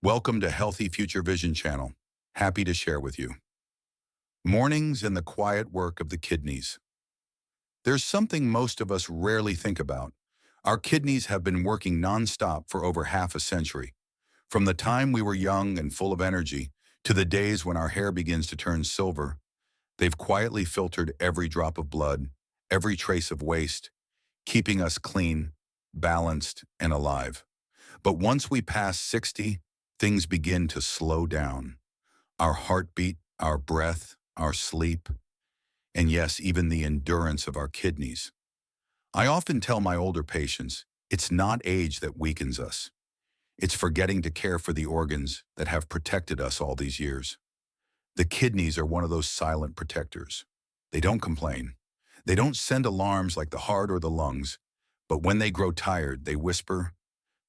Welcome to Healthy Future Vision Channel. Happy to share with you. Mornings and the quiet work of the kidneys. There's something most of us rarely think about. Our kidneys have been working nonstop for over half a century. From the time we were young and full of energy to the days when our hair begins to turn silver, they've quietly filtered every drop of blood, every trace of waste, keeping us clean, balanced, and alive. But once we pass 60, things begin to slow down. Our heartbeat, our breath, our sleep, and yes, even the endurance of our kidneys. I often tell my older patients, it's not age that weakens us. It's forgetting to care for the organs that have protected us all these years. The kidneys are one of those silent protectors. They don't complain. They don't send alarms like the heart or the lungs, but when they grow tired, they whisper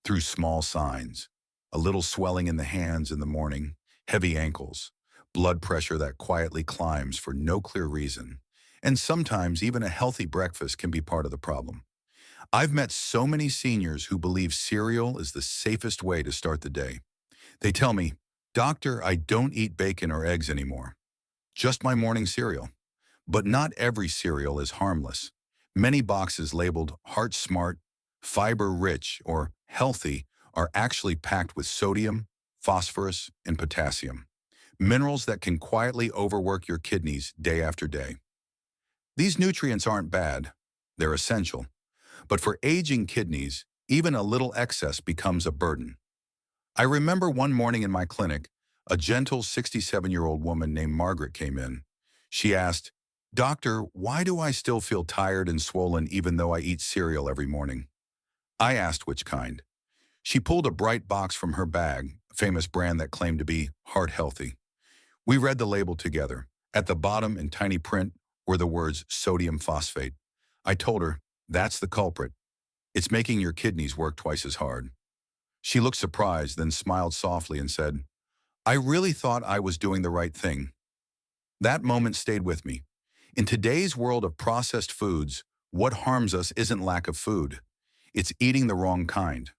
through small signs. A little swelling in the hands in the morning, heavy ankles, blood pressure that quietly climbs for no clear reason, and sometimes even a healthy breakfast can be part of the problem. I've met so many seniors who believe cereal is the safest way to start the day. They tell me, "Doctor, I don't eat bacon or eggs anymore. Just my morning cereal." But not every cereal is harmless. Many boxes labeled Heart Smart, Fiber Rich, or Healthy are actually packed with sodium, phosphorus, and potassium, minerals that can quietly overwork your kidneys day after day. These nutrients aren't bad, they're essential. But for aging kidneys, even a little excess becomes a burden. I remember one morning in my clinic, a gentle 67-year-old woman named Margaret came in. She asked, "Doctor, why do I still feel tired and swollen even though I eat cereal every morning?" I asked which kind. She pulled a bright box from her bag, a famous brand that claimed to be heart healthy. We read the label together. At the bottom in tiny print were the words sodium phosphate. I told her, "That's the culprit. It's making your kidneys work twice as hard." She looked surprised, then smiled softly and said, "I really thought I was doing the right thing." That moment stayed with me. In today's world of processed foods, what harms us isn't lack of food. It's eating the wrong kind.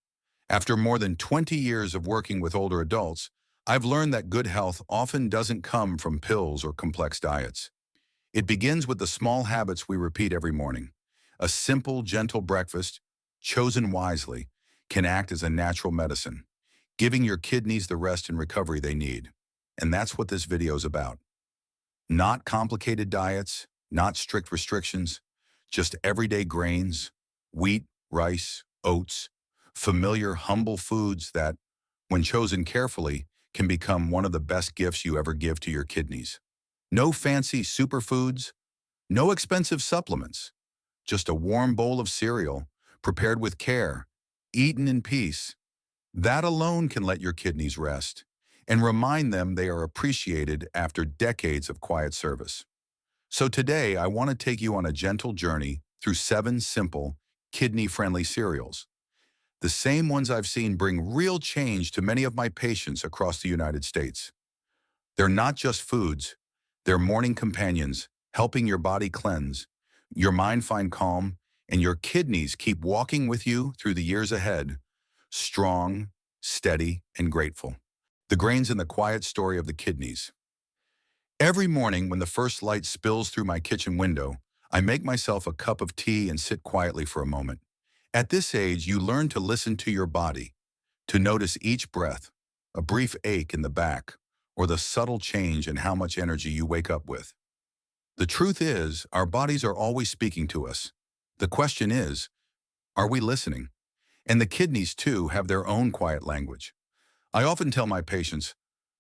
After more than 20 years of working with older adults, I've learned that good health often doesn't come from pills or complex diets. It begins with the small habits we repeat every morning. A simple, gentle breakfast, chosen wisely, can act as a natural medicine, giving your kidneys the rest and recovery they need. And that's what this video is about. Not complicated diets, not strict restrictions, just everyday grains, wheat, rice, oats, familiar, humble foods that, when chosen carefully, can become one of the best gifts you ever give to your kidneys. No fancy superfoods, no expensive supplements, just a warm bowl of cereal, prepared with care, eaten in peace. That alone can let your kidneys rest and remind them they are appreciated after decades of quiet service. So today, I want to take you on a gentle journey through 7 simple, kidney-friendly cereals. The same ones I've seen bring real change to many of my patients across the United States. They're not just foods, they're morning companions, helping your body cleanse, your mind find calm, and your kidneys keep walking with you through the years ahead, strong, steady, and grateful. The grains and the quiet story of the kidneys. Every morning when the first light spills through my kitchen window, I make myself a cup of tea and sit quietly for a moment. At this age, you learn to listen to your body, to notice each breath, a brief ache in the back, or the subtle change in how much energy you wake up with. The truth is, our bodies are always speaking to us. The question is, are we listening? And the kidneys, too, have their own quiet language. I often tell my patients,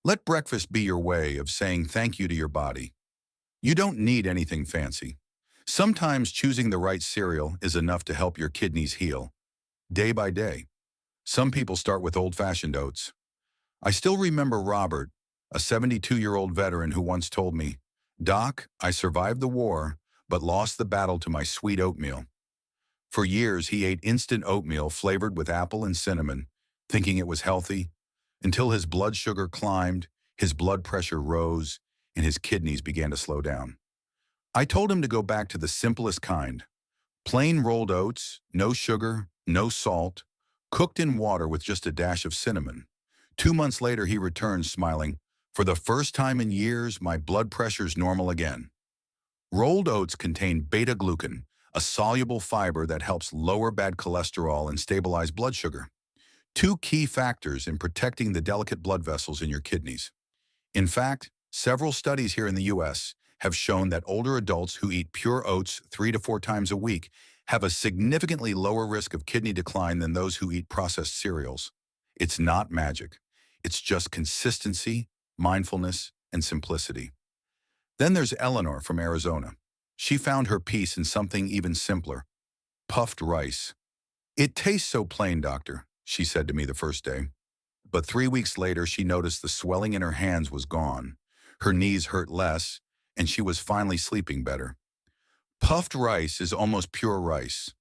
let breakfast be your way of saying thank you to your body. You don't need anything fancy. Sometimes choosing the right cereal is enough to help your kidneys heal, day by day. Some people start with old-fashioned oats. I still remember Robert, a 72-year-old veteran who once told me, "Doc, I survived the war, but lost the battle to my sweet oatmeal." For years, he ate instant oatmeal flavored with apple and cinnamon, thinking it was healthy, until his blood sugar climbed, his blood pressure rose, and his kidneys began to slow down. I told him to go back to the simplest kind, plain rolled oats, no sugar, no salt, cooked in water with just a dash of cinnamon. 2 months later, he returned smiling. For the first time in years, my blood pressure's normal again. Rolled oats contain beta-glucan, a soluble fiber that helps lower bad cholesterol and stabilize blood sugar, two key factors in protecting the delicate blood vessels in your kidneys. In fact, several studies here in the US have shown that older adults who eat pure oats 3 to 4 times a week have a significantly lower risk of kidney decline than those who eat processed cereals. It's not magic. It's just consistency, mindfulness, and simplicity. Then there's Eleanor from Arizona. She found her peace in something even simpler: puffed rice. "It tastes so plain, doctor," she said to me the first day. But 3 weeks later, she noticed the swelling in her hands was gone. Her knees hurt less, and she was finally sleeping better. Puffed rice is almost pure rice.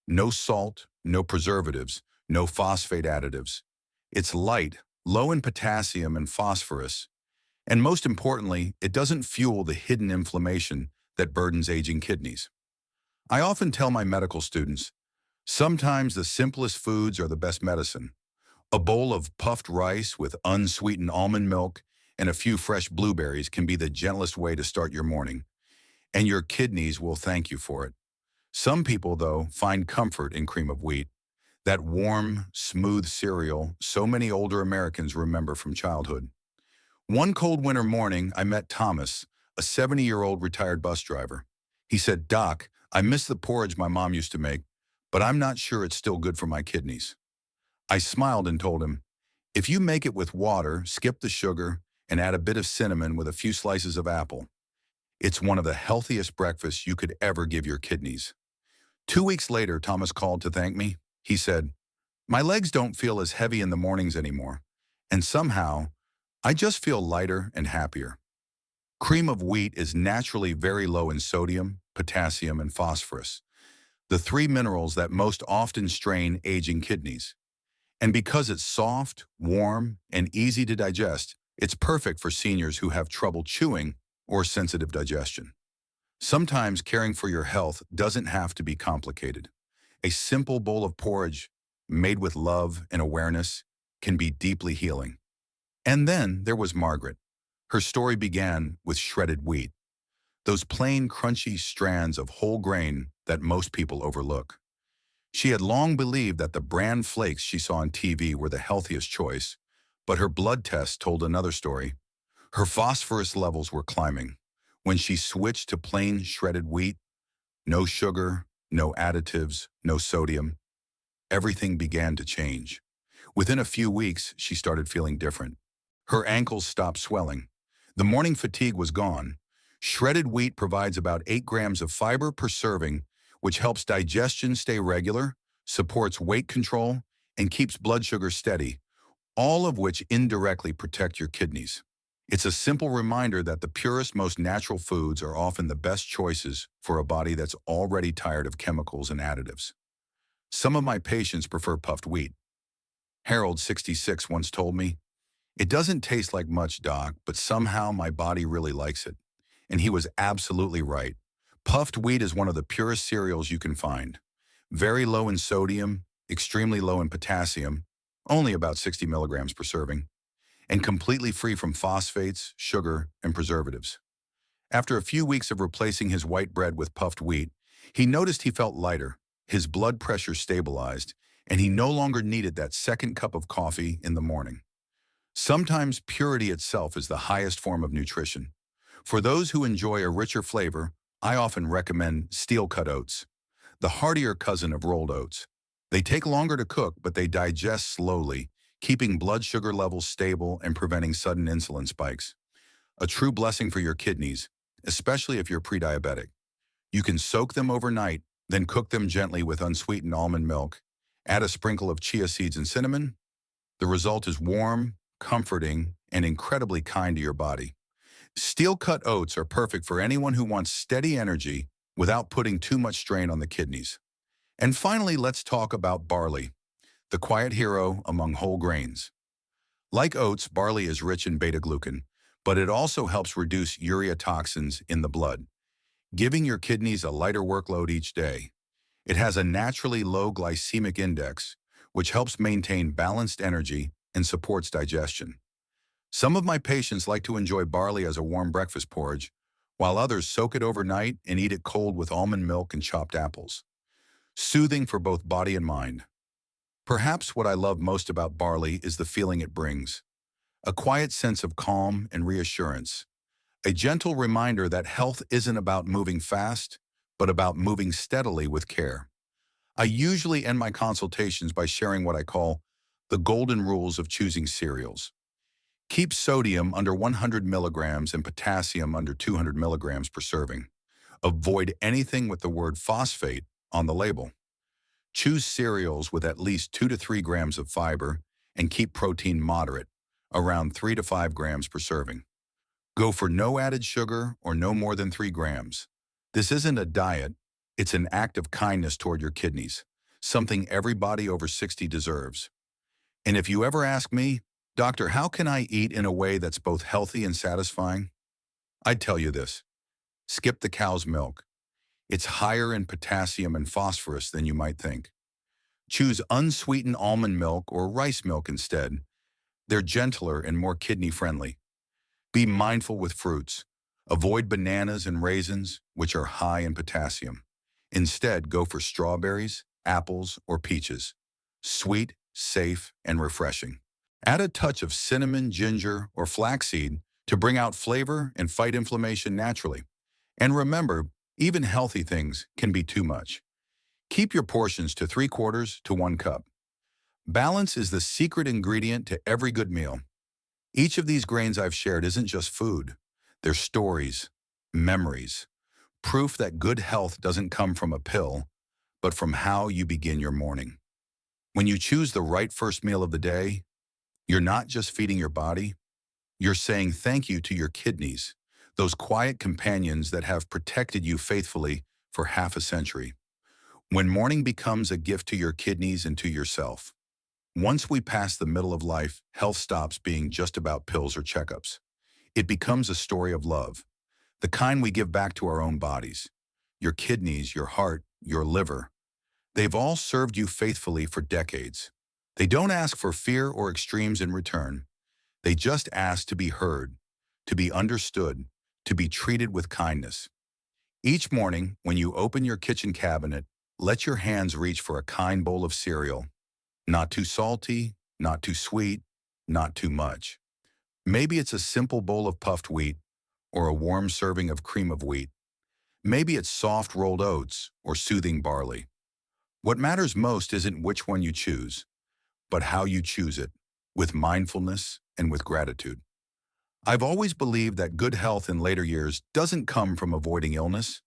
No salt, no preservatives, no phosphate additives. It's light, low in potassium and phosphorus, and most importantly, it doesn't fuel the hidden inflammation that burdens aging kidneys. I often tell my medical students, sometimes the simplest foods are the best medicine. A bowl of puffed rice with unsweetened almond milk and a few fresh blueberries can be the gentlest way to start your morning, and your kidneys will thank you for it. Some people, though, find comfort in cream of wheat, that warm, smooth cereal so many older Americans remember from childhood. One cold winter morning, I met Thomas, a 70-year-old retired bus driver. He said, "Doc, I miss the porridge my mom used to make, but I'm not sure it's still good for my kidneys." I smiled and told him, "If you make it with water, skip the sugar, and add a bit of cinnamon with a few slices of apple, it's one of the healthiest breakfasts you could ever give your kidneys." 2 weeks later, Thomas called to thank me. He said, "My legs don't feel as heavy in the mornings anymore, and somehow, I just feel lighter and happier." Cream of wheat is naturally very low in sodium, potassium, and phosphorus, the three minerals that most often strain aging kidneys. And because it's soft, warm, and easy to digest, it's perfect for seniors who have trouble chewing or sensitive digestion. Sometimes caring for your health doesn't have to be complicated. A simple bowl of porridge, made with love and awareness, can be deeply healing. And then there was Margaret. Her story began with shredded wheat, those plain, crunchy strands of whole grain that most people overlook. She had long believed that the bran flakes she saw on TV were the healthiest choice, but her blood test told another story. Her phosphorus levels were climbing. When she switched to plain shredded wheat, no sugar, no additives, no sodium, everything began to change. Within a few weeks, she started feeling different. Her ankles stopped swelling. The morning fatigue was gone. Shredded wheat provides about 8 grams of fiber per serving, which helps digestion stay regular, supports weight control, and keeps blood sugar steady, all of which indirectly protect your kidneys. It's a simple reminder that the purest, most natural foods are often the best choices for a body that's already tired of chemicals and additives. Some of my patients prefer puffed wheat. Harold, 66, once told me, "It doesn't taste like much, doc, but somehow my body really likes it." And he was absolutely right. Puffed wheat is one of the purest cereals you can find. Very low in sodium, extremely low in potassium, only about 60 milligrams per serving, and completely free from phosphates, sugar, and preservatives. After a few weeks of replacing his white bread with puffed wheat, he noticed he felt lighter, his blood pressure stabilized, and he no longer needed that second cup of coffee in the morning. Sometimes purity itself is the highest form of nutrition. For those who enjoy a richer flavor, I often recommend steel-cut oats, the heartier cousin of rolled oats. They take longer to cook, but they digest slowly, keeping blood sugar levels stable and preventing sudden insulin spikes. A true blessing for your kidneys, especially if you're pre-diabetic. You can soak them overnight, then cook them gently with unsweetened almond milk. Add a sprinkle of chia seeds and cinnamon. The result is warm, comforting, and incredibly kind to your body. Steel-cut oats are perfect for anyone who wants steady energy without putting too much strain on the kidneys. And finally, let's talk about barley, the quiet hero among whole grains. Like oats, barley is rich in beta-glucan, but it also helps reduce urea toxins in the blood, giving your kidneys a lighter workload each day. It has a naturally low glycemic index, which helps maintain balanced energy and supports digestion. Some of my patients like to enjoy barley as a warm breakfast porridge, while others soak it overnight and eat it cold with almond milk and chopped apples. Soothing for both body and mind. Perhaps what I love most about barley is the feeling it brings. A quiet sense of calm and reassurance. A gentle reminder that health isn't about moving fast, but about moving steadily with care. I usually end my consultations by sharing what I call the golden rules of choosing cereals. Keep sodium under 100 milligrams and potassium under 200 milligrams per serving. Avoid anything with the word phosphate on the label. Choose cereals with at least 2 to 3 grams of fiber and keep protein moderate, around 3 to 5 grams per serving. Go for no added sugar or no more than 3 grams. This isn't a diet, it's an act of kindness toward your kidneys, something everybody over 60 deserves. And if you ever ask me, Doctor, how can I eat in a way that's both healthy and satisfying? I'd tell you this. Skip the cow's milk. It's higher in potassium and phosphorus than you might think. Choose unsweetened almond milk or rice milk instead. They're gentler and more kidney-friendly. Be mindful with fruits. Avoid bananas and raisins, which are high in potassium. Instead, go for strawberries, apples, or peaches. Sweet, safe, and refreshing. Add a touch of cinnamon, ginger, or flaxseed to bring out flavor and fight inflammation naturally. And remember, even healthy things can be too much. Keep your portions to 3/4 to 1 cup. Balance is the secret ingredient to every good meal. Each of these grains I've shared isn't just food. They're stories, memories, proof that good health doesn't come from a pill, but from how you begin your morning. When you choose the right first meal of the day, you're not just feeding your body, you're saying thank you to your kidneys, those quiet companions that have protected you faithfully for half a century. When morning becomes a gift to your kidneys and to yourself. Once we pass the middle of life, health stops being just about pills or checkups. It becomes a story of love, the kind we give back to our own bodies. Your kidneys, your heart, your liver. They've all served you faithfully for decades. They don't ask for fear or extremes in return. They just ask to be heard, to be understood, to be treated with kindness. Each morning, when you open your kitchen cabinet, let your hands reach for a kind bowl of cereal. Not too salty, not too sweet, not too much. Maybe it's a simple bowl of puffed wheat or a warm serving of cream of wheat. Maybe it's soft rolled oats or soothing barley. What matters most isn't which one you choose, but how you choose it, with mindfulness and with gratitude. I've always believed that good health in later years doesn't come from avoiding illness,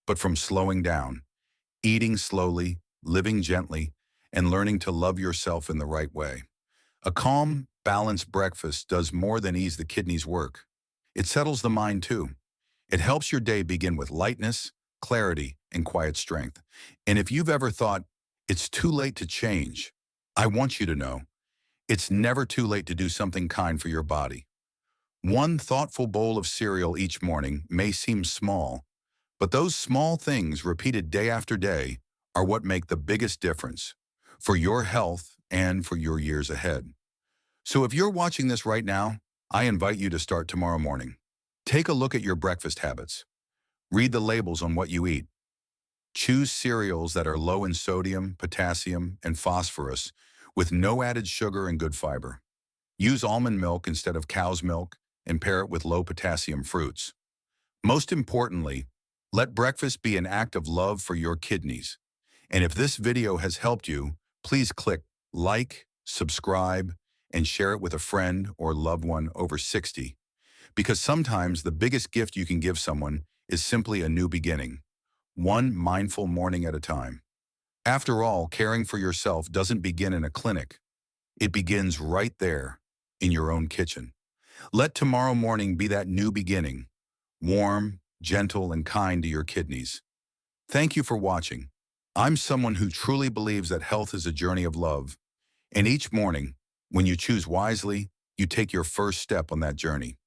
but from slowing down, eating slowly, living gently, and learning to love yourself in the right way. A calm, balanced breakfast does more than ease the kidneys' work. It settles the mind too. It helps your day begin with lightness, clarity, and quiet strength. And if you've ever thought, it's too late to change, I want you to know, it's never too late to do something kind for your body. One thoughtful bowl of cereal each morning may seem small, but those small things repeated day after day are what make the biggest difference for your health and for your years ahead. So if you're watching this right now, I invite you to start tomorrow morning. Take a look at your breakfast habits. Read the labels on what you eat. Choose cereals that are low in sodium, potassium, and phosphorus with no added sugar and good fiber. Use almond milk instead of cow's milk and pair it with low potassium fruits. Most importantly, let breakfast be an act of love for your kidneys. And if this video has helped you, please click like, subscribe, and share it with a friend or loved one over 60. Because sometimes the biggest gift you can give someone is simply a new beginning, one mindful morning at a time. After all, caring for yourself doesn't begin in a clinic. It begins right there, in your own kitchen. Let tomorrow morning be that new beginning, warm, gentle, and kind to your kidneys. Thank you for watching. I'm someone who truly believes that health is a journey of love. And each morning, when you choose wisely, you take your first step on that journey.